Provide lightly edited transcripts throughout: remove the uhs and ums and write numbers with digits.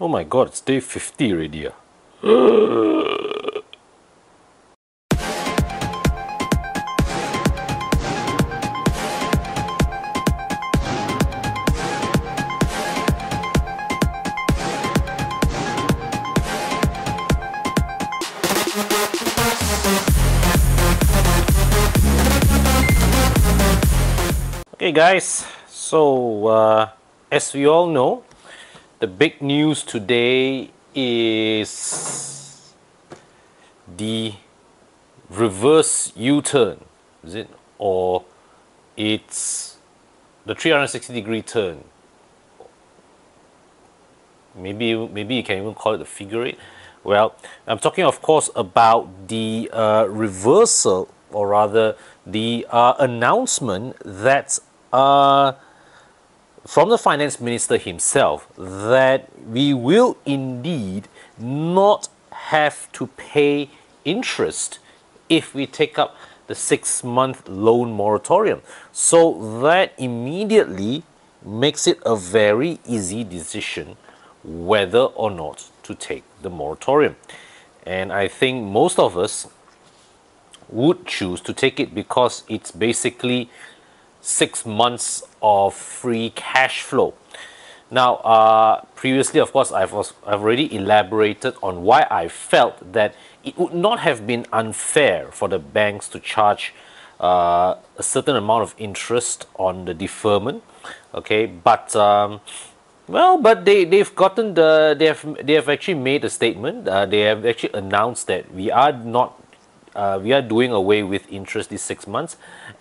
Oh my god, it's day 50 already. Okay guys, so as we all know, the big news today is the reverse U-turn, is it? Or it's the 360-degree turn. Maybe you can even call it the figure eight. Well, I'm talking, of course, about the reversal, or rather, the announcement that from the finance minister himself that we will indeed not have to pay interest if we take up the 6-month loan moratorium. So that immediately makes it a very easy decision whether or not to take the moratorium. And I think most of us would choose to take it because it's basically 6 months of free cash flow. Now, previously, of course, I've already elaborated on why I felt that it would not have been unfair for the banks to charge a certain amount of interest on the deferment. Okay, but well, but they've gotten they have actually made a statement. They have actually announced that we are not we are doing away with interest these 6 months,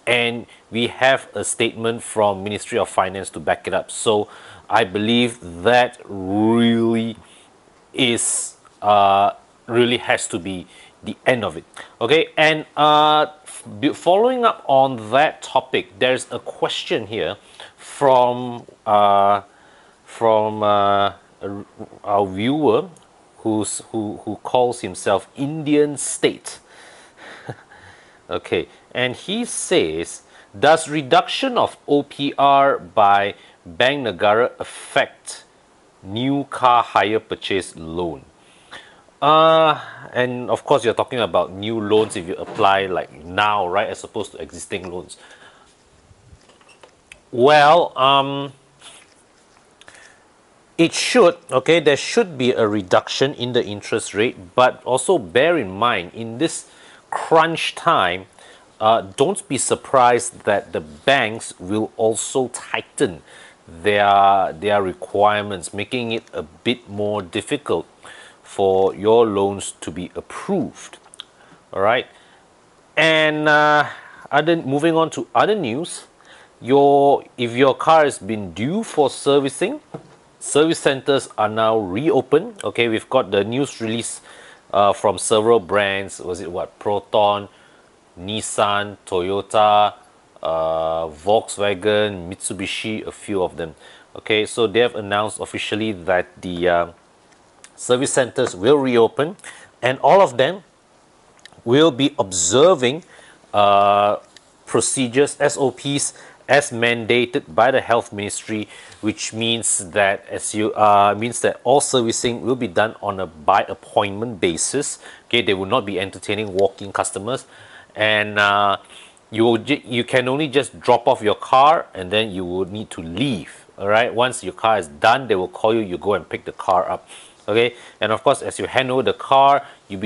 and we have a statement from Ministry of Finance to back it up. So I believe that really is really has to be the end of it. Okay, and following up on that topic, there's a question here from our viewer who calls himself Indian State. Okay, and he says, does reduction of OPR by Bank Negara affect new car hire purchase loan? And of course you're talking about new loans if you apply like now, right, as opposed to existing loans. Well, it should, okay, there should be a reduction in the interest rate, but also bear in mind, in this crunch time, don't be surprised that the banks will also tighten their requirements, making it a bit more difficult for your loans to be approved. All right, and moving on to other news, if your car has been due for servicing, service centers are now reopened. Okay, we've got the news release from several brands. Was it what? Proton, Nissan, Toyota, Volkswagen, Mitsubishi, a few of them. Okay, so they have announced officially that the service centers will reopen, and all of them will be observing procedures, SOPs, as mandated by the Health Ministry, which means that all servicing will be done on a by appointment basis. Okay, they will not be entertaining walk-in customers, and you can only just drop off your car and then you will need to leave. All right, once your car is done, they will call you. You go and pick the car up. Okay, and of course, as you hand over the car, you'll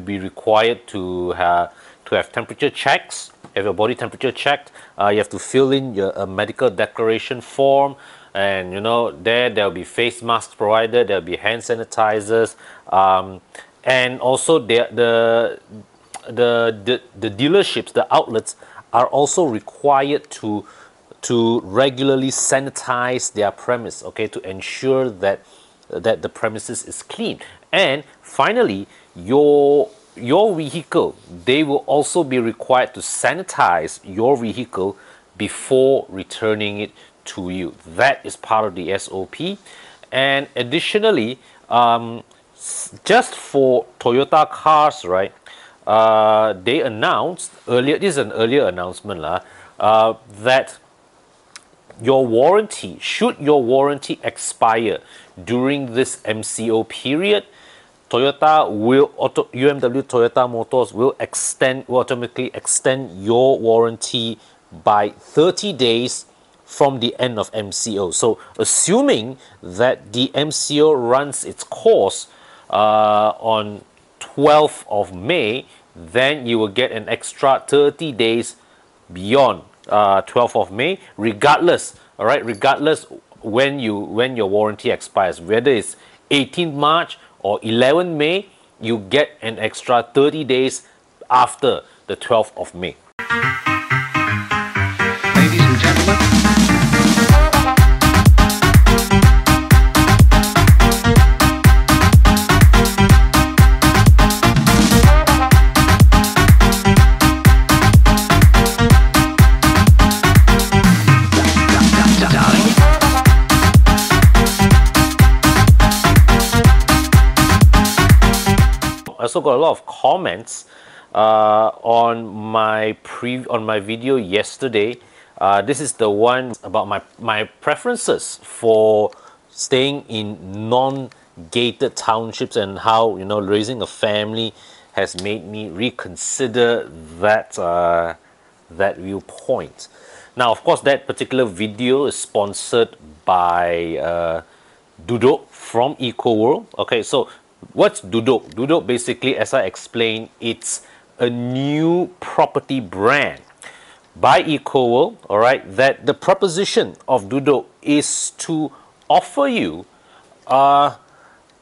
be required to have temperature checks. Have your body temperature checked. You have to fill in your medical declaration form, and there'll be face masks provided. There'll be hand sanitizers, and also the dealerships, the outlets, are also required to regularly sanitize their premise. Okay, to ensure that the premises is clean. And finally, your vehicle, they will also be required to sanitize your vehicle before returning it to you. That is part of the SOP. And additionally, just for Toyota cars, right, they announced earlier, this is an earlier announcement, that your warranty, should your warranty expire during this MCO period, UMW Toyota Motors will automatically extend your warranty by 30 days from the end of MCO. So assuming that the MCO runs its course on 12th of May, then you will get an extra 30 days beyond 12th of May, regardless, all right, regardless when your warranty expires, whether it's 18th March or 11th May, you get an extra 30 days after the 12th of May. Ladies and gentlemen. I also got a lot of comments on my video yesterday. This is the one about my preferences for staying in non-gated townships and how, you know, raising a family has made me reconsider that that viewpoint. Now, of course, that particular video is sponsored by Duduk from EcoWorld. Okay, so what's Duduk? Duduk basically, as I explained, it's a new property brand by EcoWorld, all right, that the proposition of Duduk is to offer you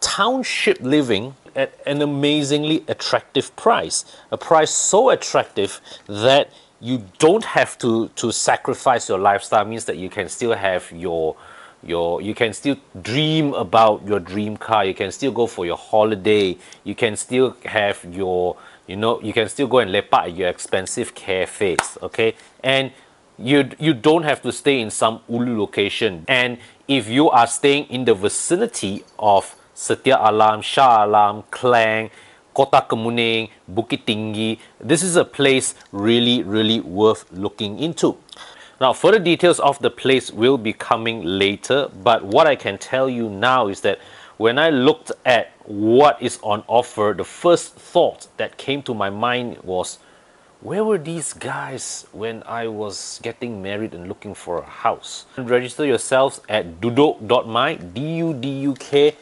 township living at an amazingly attractive price. A price so attractive that you don't have to sacrifice your lifestyle. Means that you can still have you can still dream about your dream car, you can still go for your holiday, you can still have your, you know, you can still go and lepak at your expensive cafes, okay? And you don't have to stay in some ulu location. And if you are staying in the vicinity of Setia Alam, Shah Alam, Klang, Kota Kemuning, Bukit Tinggi, this is a place really worth looking into. Now, further details of the place will be coming later, but what I can tell you now is that when I looked at what is on offer, the first thought that came to my mind was, where were these guys when I was getting married and looking for a house? Register yourselves at duduk.my, duduk.my,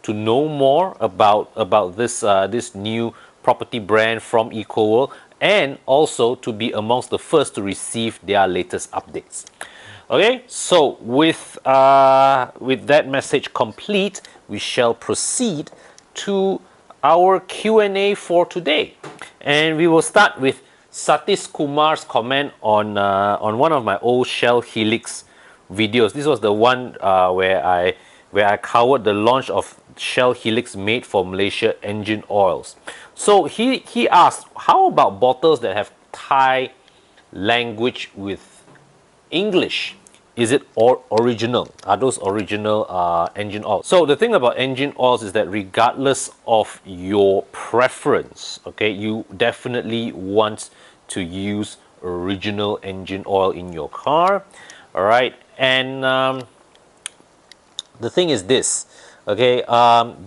to know more about this new property brand from EcoWorld, and also to be amongst the first to receive their latest updates. Okay, so with that message complete, we shall proceed to our Q&A for today, and we will start with Satish Kumar's comment on one of my old Shell Helix videos. This was the one where I covered the launch of Shell Helix made for Malaysia engine oils. So he asked, how about bottles that have Thai language with English? Is it original? Are those original engine oils? So the thing about engine oils is that regardless of your preference, okay, you definitely want to use original engine oil in your car, all right? And the thing is this, okay,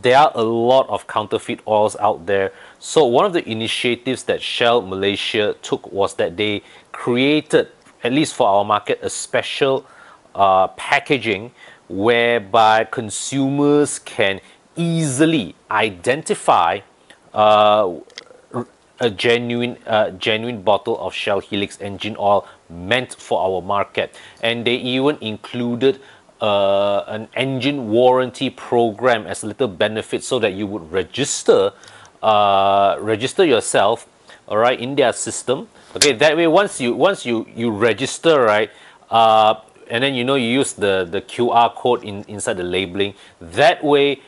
there are a lot of counterfeit oils out there. So one of the initiatives that Shell Malaysia took was that they created, at least for our market, a special packaging whereby consumers can easily identify a genuine bottle of Shell Helix engine oil meant for our market. And they even included an engine warranty program as a little benefit, so that you would register yourself, all right, in their system. Okay, that way once you register, right, and then, you know, you use the QR code inside the labeling. That way,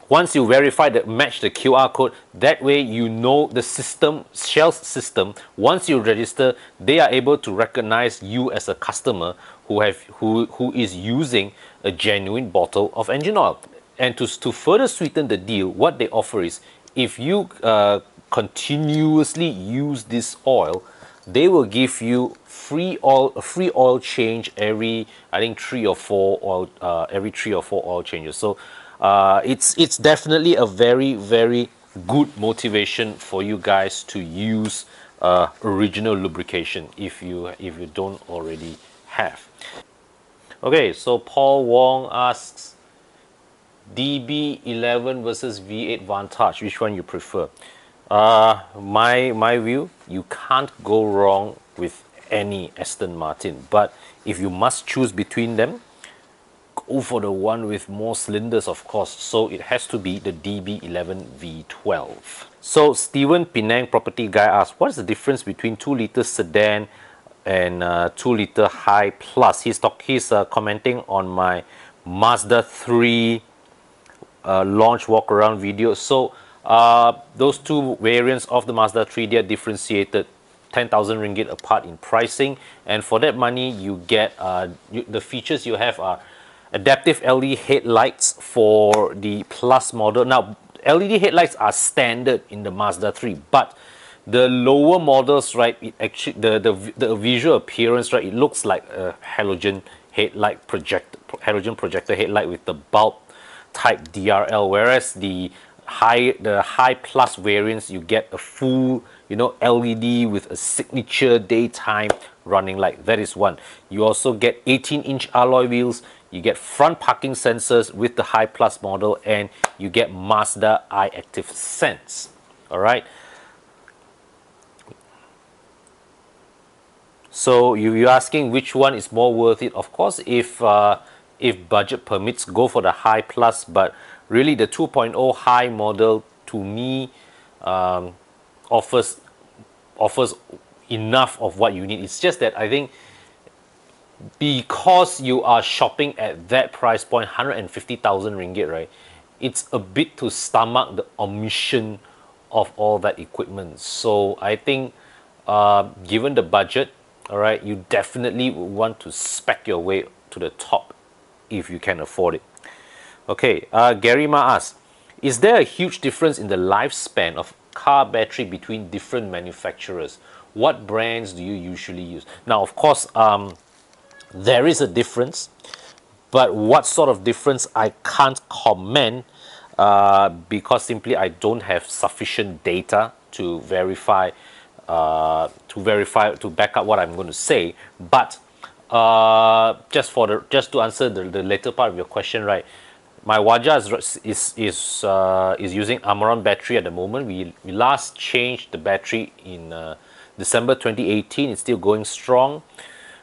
once you verify that match the QR code, that way you know the system, Shell's system, once you register, they are able to recognize you as a customer who is using a genuine bottle of engine oil. And to further sweeten the deal, what they offer is, if you continuously use this oil they will give you a free oil change every, I think, 3 or 4 oil changes. So it's definitely a very, very good motivation for you guys to use original lubrication if you don't already have. Okay, so Paul Wong asks, DB11 versus V8 Vantage, which one you prefer? My view, you can't go wrong with any Aston Martin, but if you must choose between them, go for the one with more cylinders, of course. So it has to be the DB11 V12. So Steven Penang Property Guy asks, what is the difference between 2-liter sedan and 2-liter high plus? He's commenting on my Mazda 3 launch walk around video. So those two variants of the Mazda 3, they are differentiated 10,000 ringgit apart in pricing, and for that money you get the features you have are adaptive LED headlights for the plus model. Now LED headlights are standard in the Mazda 3, but the lower models, right, it actually the visual appearance, right, it looks like a halogen projector headlight with the bulb type DRL, whereas the high plus variants, you get a full, LED with a signature daytime running light. That is one. You also get 18-inch alloy wheels, you get front parking sensors with the high plus model, and you get Mazda Eye Active Sense. All right. So you're asking which one is more worth it. Of course, if budget permits, go for the high plus, but really the 2.0 high model to me offers enough of what you need. It's just that I think because you are shopping at that price point, 150,000 ringgit, right, it's a bit to stomach the omission of all that equipment. So I think given the budget, all right, you definitely want to spec your way to the top if you can afford it. Okay, Gary Ma asks, is there a huge difference in the lifespan of car battery between different manufacturers? What brands do you usually use? Now, of course, there is a difference, but what sort of difference I can't comment because simply I don't have sufficient data to verify to back up what I'm going to say. But just to answer the later part of your question, right? My Wajah is using Amaron battery at the moment. We last changed the battery in December 2018. It's still going strong.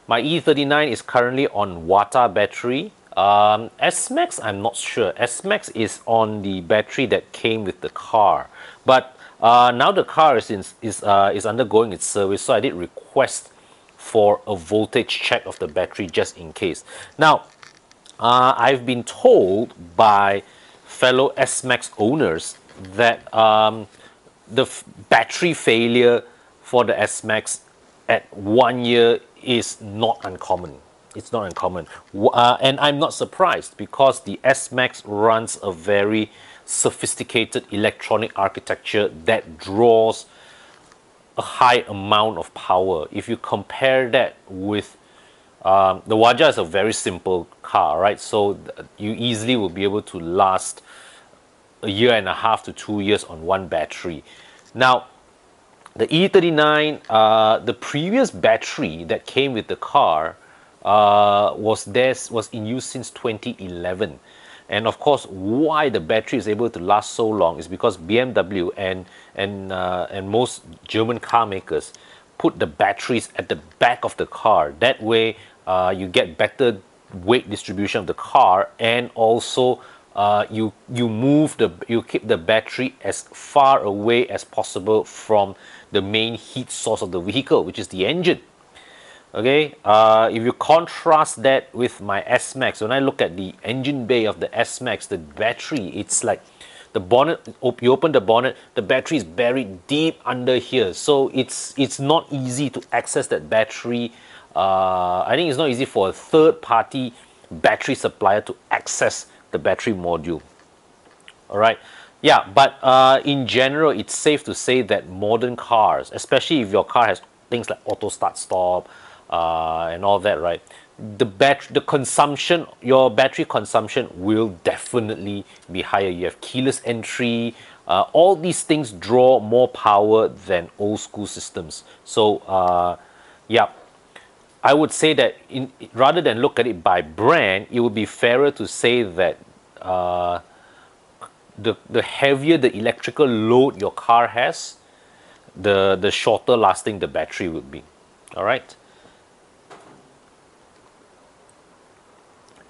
My E39 is currently on Wata battery. S-Max, I'm not sure. S-Max is on the battery that came with the car, but now the car is undergoing its service, so I did request for a voltage check of the battery just in case. Now, I've been told by fellow S-Max owners that the battery failure for the S-Max at 1 year is not uncommon. It's not uncommon. And I'm not surprised because the S-Max runs a very sophisticated electronic architecture that draws a high amount of power. If you compare that with the Wajah is a very simple car, right? So you easily will be able to last a year and a half to 2 years on one battery. Now, the E39, the previous battery that came with the car was in use since 2011. And of course, why the battery is able to last so long is because BMW and most German car makers put the batteries at the back of the car. That way, you get better weight distribution of the car, and also you keep the battery as far away as possible from the main heat source of the vehicle, which is the engine. Okay, if you contrast that with my S-Max, when I look at the engine bay of the S-Max, the battery, it's like the bonnet, you open the bonnet, the battery is buried deep under here. So it's not easy to access that battery. I think it's not easy for a third-party battery supplier to access the battery module. All right. Yeah, but in general, it's safe to say that modern cars, especially if your car has things like auto start stop and all that, right? The consumption, your battery consumption will definitely be higher. You have keyless entry. All these things draw more power than old school systems. So yeah, I would say that rather than look at it by brand, it would be fairer to say that the heavier the electrical load your car has, the shorter lasting the battery would be. All right.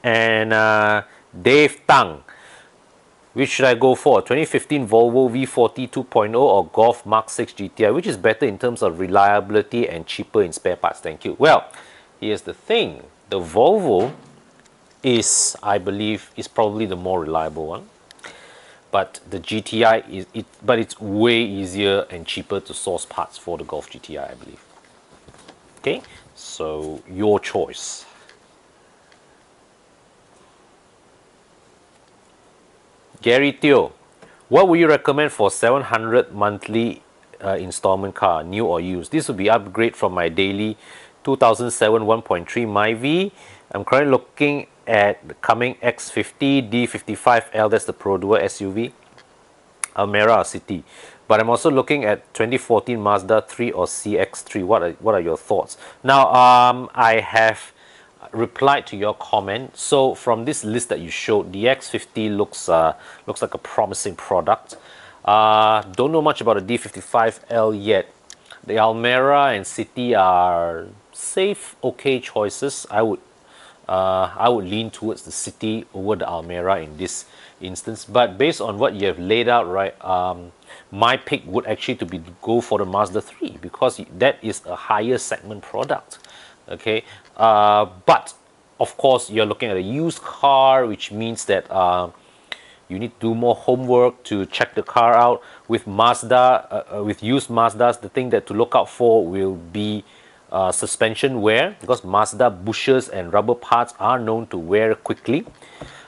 And Dave Tang, which should I go for? 2015 Volvo V40 2.0 or Golf Mark 6 GTI? Which is better in terms of reliability and cheaper in spare parts? Thank you. Well, here's the thing. The Volvo is, I believe, is probably the more reliable one. But the GTI but it's way easier and cheaper to source parts for the Golf GTI, I believe. Okay, so your choice. Gary Teo, what would you recommend for 700 monthly installment car, new or used? This would be upgrade from my daily 2007 1.3 Myvi. I'm currently looking at the coming X50, D55L, that's the Pro Duo SUV, Almera or City. But I'm also looking at 2014 Mazda 3 or CX-3. What are your thoughts? Now, I have replied to your comment. So from this list that you showed, the X50 looks like a promising product. Don't know much about the D55L yet. The Almera and City are safe, okay choices. I would lean towards the City over the Almera in this instance. But based on what you have laid out, right, my pick would actually to go for the Mazda 3 because that is a higher segment product. Okay, but of course you're looking at a used car, which means that you need to do more homework to check the car out. With Mazda, with used Mazdas, the thing that to look out for will be suspension wear, because Mazda bushes and rubber parts are known to wear quickly.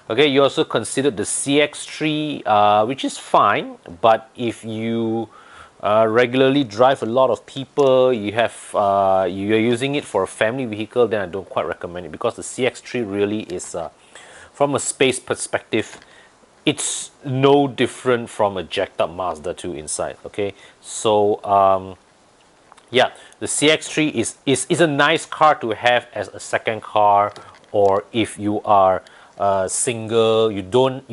Okay, you also considered the CX-3, which is fine, but if you regularly drive a lot of people, you're using it for a family vehicle, then I don't quite recommend it, because the CX-3 really is, from a space perspective, it's no different from a jacked up Mazda 2 inside. Okay, so yeah, the CX-3 is a nice car to have as a second car, or if you are single, you don't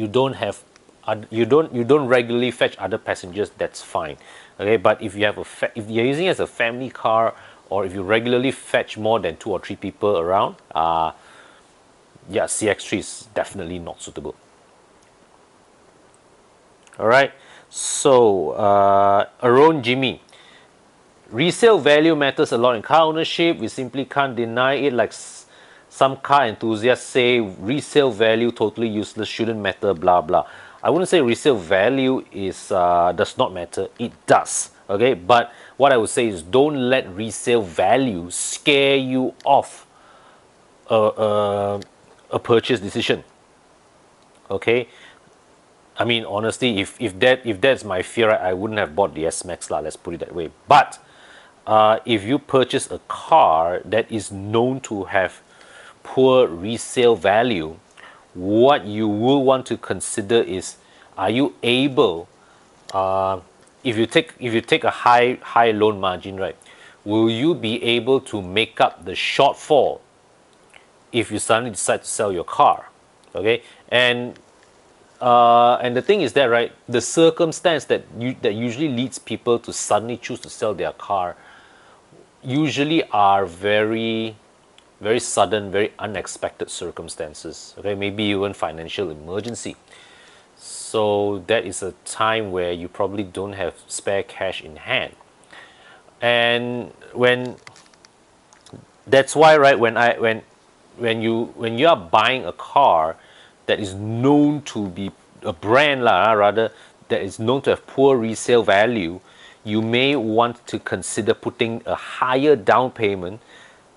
regularly fetch other passengers, that's fine. Okay, but if you have if you're using it as a family car, or if you regularly fetch more than 2 or 3 people around, yeah, CX-3 is definitely not suitable. All right, so Aaron Jimmy, resale value matters a lot in car ownership. We simply can't deny it. Like some car enthusiasts say, resale value totally useless, shouldn't matter, blah blah. I wouldn't say resale value is does not matter. It does. Okay, but what I would say is don't let resale value scare you off a purchase decision. Okay, I mean, honestly, if that's my fear, I wouldn't have bought the S-Max lah. Let's put it that way. But if you purchase a car that is known to have poor resale value, what you will want to consider is, are you able, if you take a high loan margin, right, will you be able to make up the shortfall if you suddenly decide to sell your car? Okay, and the thing is that, right, the circumstance that usually leads people to suddenly choose to sell their car usually are very, very sudden, very unexpected circumstances. Okay, maybe even financial emergency. So that is a time where you probably don't have spare cash in hand. And that's why, right, when you are buying a car that is known to be a brand rather, that is known to have poor resale value, you may want to consider putting a higher down payment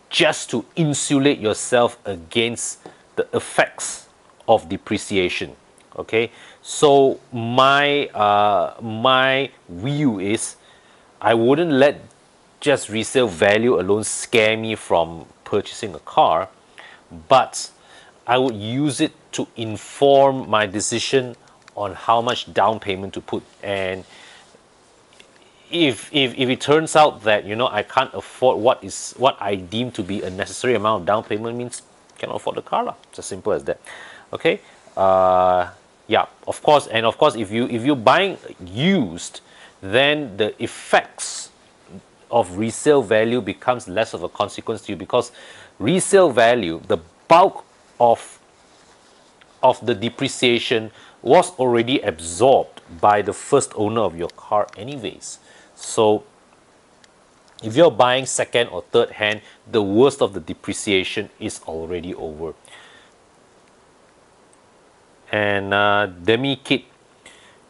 just to insulate yourself against the effects of depreciation. Okay, so my view is, I wouldn't let just resale value alone scare me from purchasing a car, but I would use it to inform my decision on how much down payment to put. And if it turns out that, you know, I can't afford what I deem to be a necessary amount of down payment, means cannot afford the car lah. It's as simple as that. Okay. Yeah, of course. And of course, if you're buying used, then the effects of resale value becomes less of a consequence to you, because resale value, the bulk of the depreciation was already absorbed by the first owner of your car anyways. So if you're buying second or third hand, the worst of the depreciation is already over. And Demi Kit,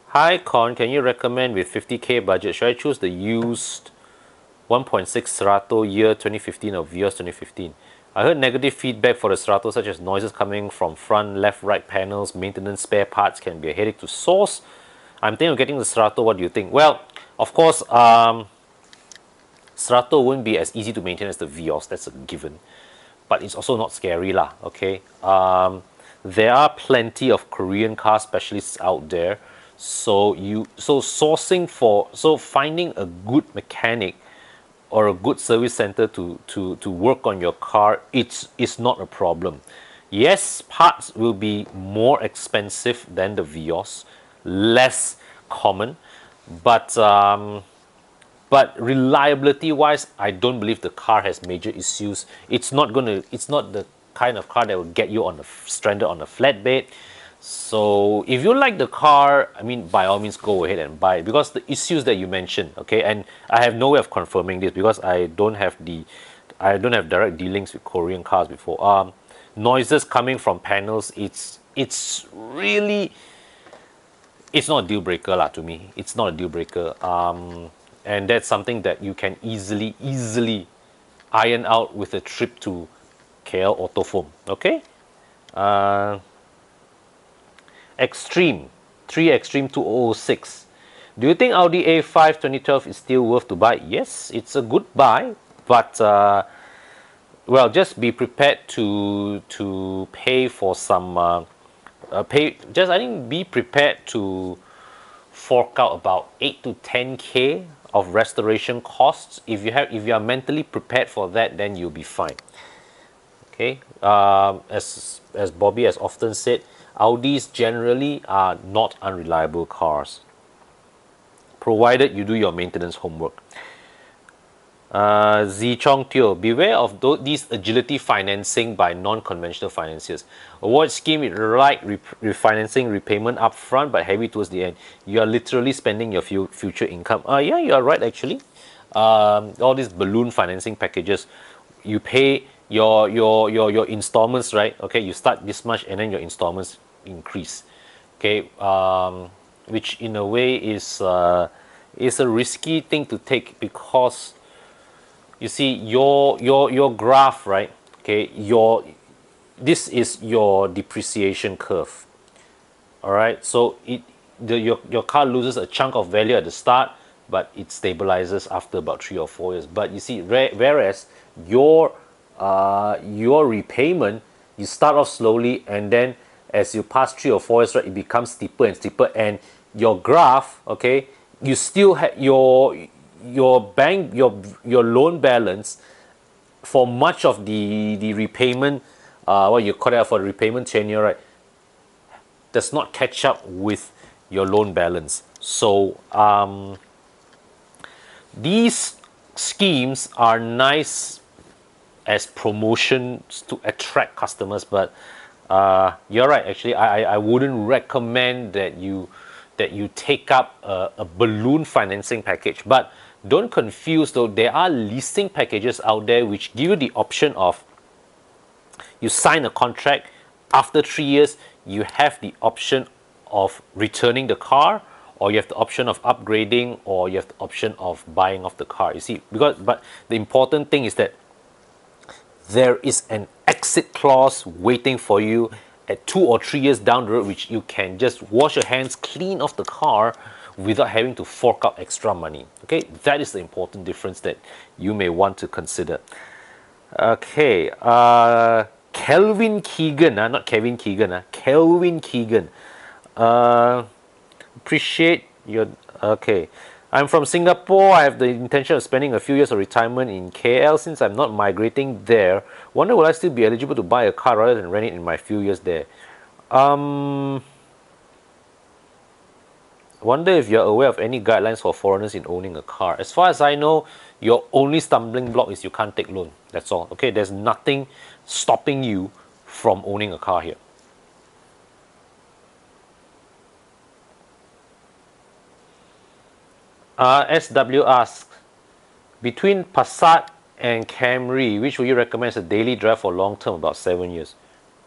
hi Con, can you recommend with 50k budget? Should I choose the used 1.6 Cerato year 2015 or Vios 2015? I heard negative feedback for the Cerato, such as noises coming from front, left, right panels, maintenance spare parts can be a headache to source. I'm thinking of getting the Cerato. What do you think? Well, of course, Cerato won't be as easy to maintain as the Vios, that's a given. But it's also not scary lah, okay? There are plenty of Korean car specialists out there. So finding a good mechanic or a good service center to work on your car, it's not a problem. Yes, parts will be more expensive than the Vios, less common, but reliability wise, I don't believe the car has major issues. It's not the kind of car that will get you stranded on a flatbed. So if you like the car, I mean, by all means go ahead and buy it, because the issues that you mentioned, okay, and I have no way of confirming this because I don't have direct dealings with Korean cars before. Noises coming from panels, it's really, it's not a deal breaker lah to me. It's not a deal breaker. And that's something that you can easily iron out with a trip to KL Autofoam. Okay. Extreme 2006. Do you think Audi A5 2012 is still worth to buy? Yes, it's a good buy, but well, just be prepared to pay for some I think be prepared to fork out about 8 to 10k of restoration costs. If you are mentally prepared for that, then you'll be fine. Okay. As Bobby has often said, Audis generally are not unreliable cars, provided you do your maintenance homework. Z Chong Teo, beware of these agility financing by non-conventional financiers. Award scheme is like refinancing repayment up front but heavy towards the end. You are literally spending your future income. Yeah, you are right actually. All these balloon financing packages, you pay your installments, right? Okay, you start this much and then your installments increase. Okay, which in a way is a risky thing to take, because you see your graph, right? Okay, this is your depreciation curve. All right, so your car loses a chunk of value at the start, but it stabilizes after about 3 or 4 years. But you see, whereas your repayment, you start off slowly, and then as you pass 3 or 4 years, right, it becomes steeper and steeper, and your graph, okay, you still have your loan balance for much of the repayment, what you call it, for the repayment tenure, right, does not catch up with your loan balance. So these schemes are nice as promotions to attract customers, but you're right actually. I wouldn't recommend that you take up a balloon financing package. But don't confuse though, there are leasing packages out there which give you the option of, you sign a contract, after 3 years you have the option of returning the car, or you have the option of upgrading, or you have the option of buying off the car. You see, but the important thing is that there is an exit clause waiting for you at 2 or 3 years down the road, which you can just wash your hands clean of the car without having to fork out extra money. Okay, that is the important difference that you may want to consider. Okay, Kelvin Keegan, not Kevin Keegan, Kelvin Keegan. Appreciate your. Okay, I'm from Singapore. I have the intention of spending a few years of retirement in KL. Since I'm not migrating there, wonder will I still be eligible to buy a car rather than rent it in my few years there? Wonder if you're aware of any guidelines for foreigners in owning a car. As far as I know, your only stumbling block is you can't take loan. That's all. Okay, there's nothing stopping you from owning a car here. SW asks, between Passat and Camry, which would you recommend as a daily drive for long term? About 7 years.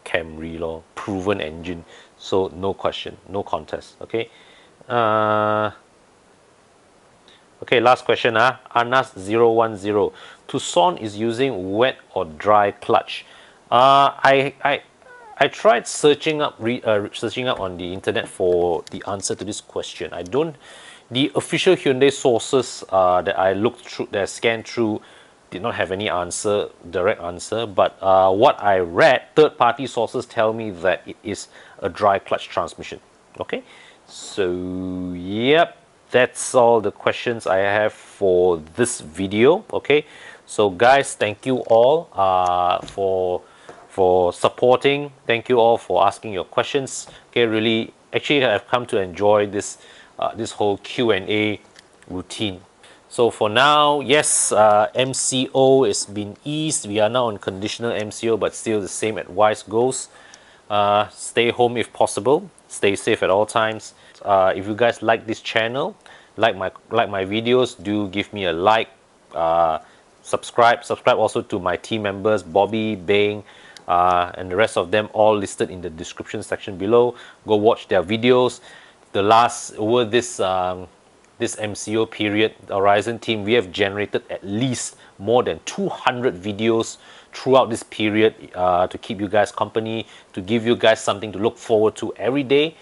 Camry, lor, proven engine, so no question, no contest. Okay. Okay, last question. Anas010. Tucson is using wet or dry clutch. I tried searching up on the internet for the answer to this question. I don't. The official Hyundai sources that I looked through, that I scanned through, did not have any answer, direct answer. But what I read, third-party sources tell me that it is a dry clutch transmission. Okay, so yep, that's all the questions I have for this video. Okay, so guys, thank you all for supporting. Thank you all for asking your questions. Okay, really, actually, I've come to enjoy this this whole Q&A routine. So for now, yes, MCO has been eased. We are now on conditional MCO, but still the same advice goes. Stay home if possible. Stay safe at all times. If you guys like this channel, like my videos, do give me a like. Subscribe also to my team members, Bobby, Bing, and the rest of them, all listed in the description section below. Go watch their videos. The last over this this MCO period, the Aurizn team, we have generated at least more than 200 videos throughout this period to keep you guys company, to give you guys something to look forward to every day.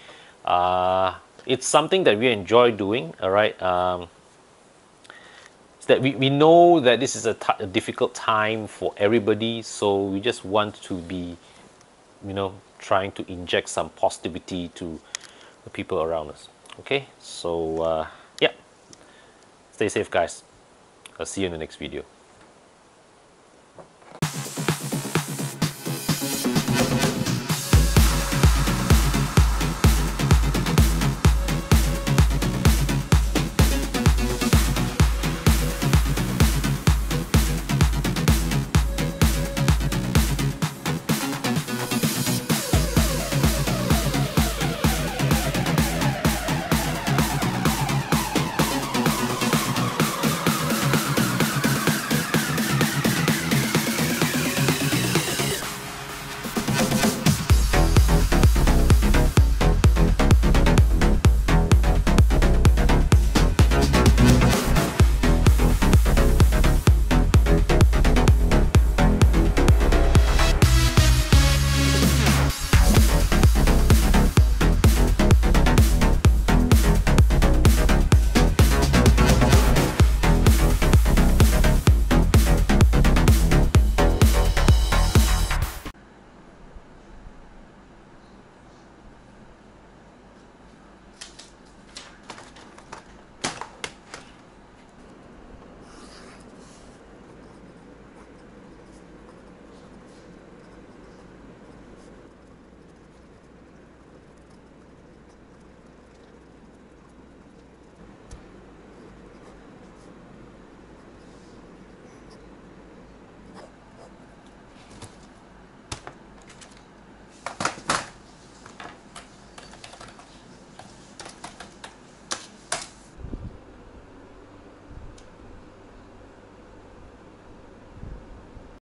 It's something that we enjoy doing. All right. That we know that this is a difficult time for everybody, so we just want to be, trying to inject some positivity to the people around us. Okay, so yeah, stay safe, guys. I'll see you in the next video.